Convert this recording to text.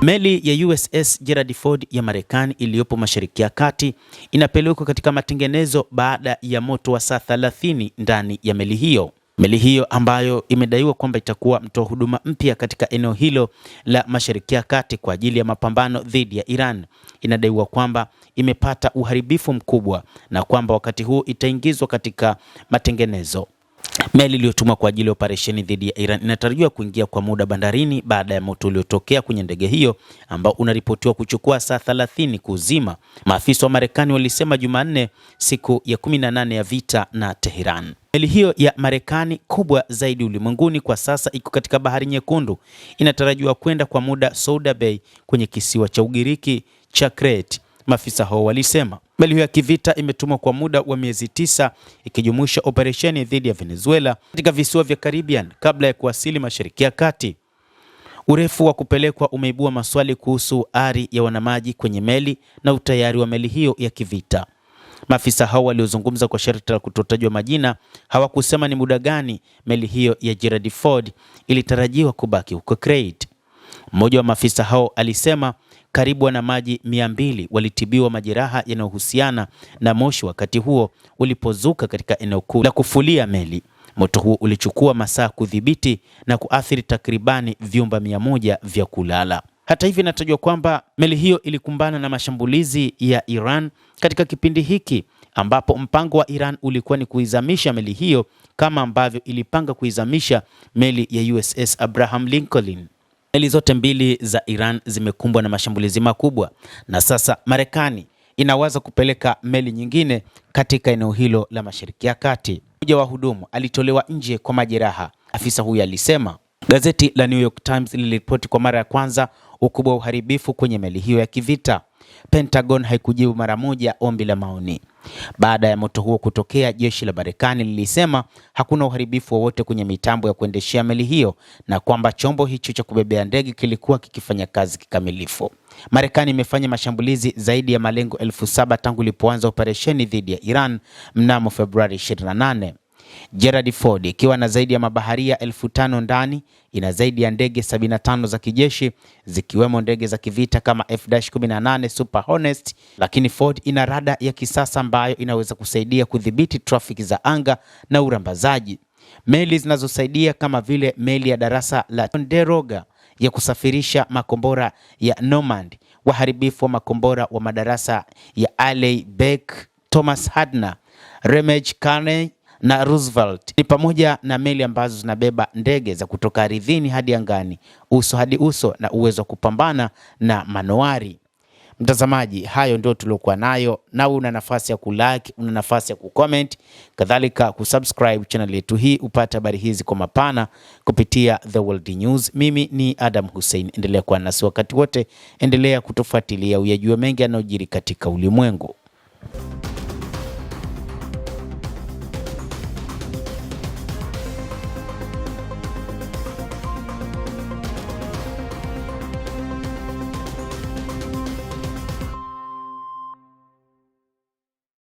Meli ya USS Gerald Ford ya Marekani iliyopo Mashariki ya Kati inapelekwa katika matengenezo baada ya moto wa saa 30 ndani ya meli hiyo. Meli hiyo ambayo imedaiwa kwamba itakuwa mtoa huduma mpya katika eneo hilo la Mashariki ya Kati kwa ajili ya mapambano dhidi ya Iran, inadaiwa kwamba imepata uharibifu mkubwa na kwamba wakati huu itaingizwa katika matengenezo. Meli iliyotumwa kwa ajili ya operesheni dhidi ya Iran inatarajiwa kuingia kwa muda bandarini baada ya moto uliotokea kwenye ndege hiyo ambao unaripotiwa kuchukua saa 30 kuzima. Maafisa wa Marekani walisema Jumanne, siku ya 18 ya vita na Tehran. Meli hiyo ya Marekani kubwa zaidi ulimwenguni kwa sasa iko katika Bahari Nyekundu. Inatarajiwa kwenda kwa muda Souda Bay kwenye kisiwa cha Ugiriki cha Crete. Maafisa hao walisema meli hiyo ya kivita imetumwa kwa muda wa miezi 9 ikijumuisha operesheni dhidi ya Venezuela katika visiwa vya Caribbean kabla ya kuwasili Mashariki ya Kati. Urefu wa kupelekwa umeibua maswali kuhusu ari ya wanamaji kwenye meli na utayari wa meli hiyo ya kivita. Maafisa hao waliozungumza kwa sharti la kutotajwa majina hawakusema ni muda gani meli hiyo ya Gerald Ford ilitarajiwa kubaki huko Crete. Mmoja wa maafisa hao alisema karibu wanamaji 200 walitibiwa majeraha yanayohusiana na moshi wakati huo ulipozuka katika eneo kuu la kufulia meli. Moto huo ulichukua masaa kudhibiti na kuathiri takribani vyumba 100 vya kulala. Hata hivyo, inatajwa kwamba meli hiyo ilikumbana na mashambulizi ya Iran katika kipindi hiki ambapo mpango wa Iran ulikuwa ni kuizamisha meli hiyo kama ambavyo ilipanga kuizamisha meli ya USS Abraham Lincoln. Meli zote mbili za Iran zimekumbwa na mashambulizi makubwa na sasa Marekani inawaza kupeleka meli nyingine katika eneo hilo la Mashariki ya Kati. Mmoja wa wahudumu alitolewa nje kwa majeraha, afisa huyu alisema. Gazeti la New York Times liliripoti kwa mara ya kwanza ukubwa wa uharibifu kwenye meli hiyo ya kivita. Pentagon haikujibu mara moja ombi la maoni. Baada ya moto huo kutokea, jeshi la Marekani lilisema hakuna uharibifu wowote kwenye mitambo ya kuendeshea meli hiyo na kwamba chombo hicho cha kubebea ndege kilikuwa kikifanya kazi kikamilifu. Marekani imefanya mashambulizi zaidi ya malengo 7,000 tangu ilipoanza operesheni dhidi ya Iran mnamo Februari 28. Gerald Ford ikiwa na zaidi ya mabaharia 5,000 ndani, ina zaidi ya ndege 75 za kijeshi zikiwemo ndege za kivita kama F-18 Super Hornet, lakini Ford ina rada ya kisasa ambayo inaweza kusaidia kudhibiti trafiki za anga na urambazaji. Meli zinazosaidia kama vile meli ya darasa la Ticonderoga ya kusafirisha makombora ya Normand, waharibifu wa makombora wa madarasa ya Alley Beck, Thomas Hardner, Remage Carney na Roosevelt ni pamoja na meli ambazo zinabeba ndege za kutoka ardhini hadi angani, uso hadi uso, na uwezo wa kupambana na manowari. Mtazamaji, hayo ndio tuliokuwa nayo, na una nafasi ya kulike, una nafasi ya kucomment, kadhalika kusubscribe channel yetu hii upate habari hizi kwa mapana kupitia The World News. Mimi ni Adam Hussein, endelea kuwa nasi wakati wote, endelea kutufuatilia uyajue mengi yanayojiri katika ulimwengu.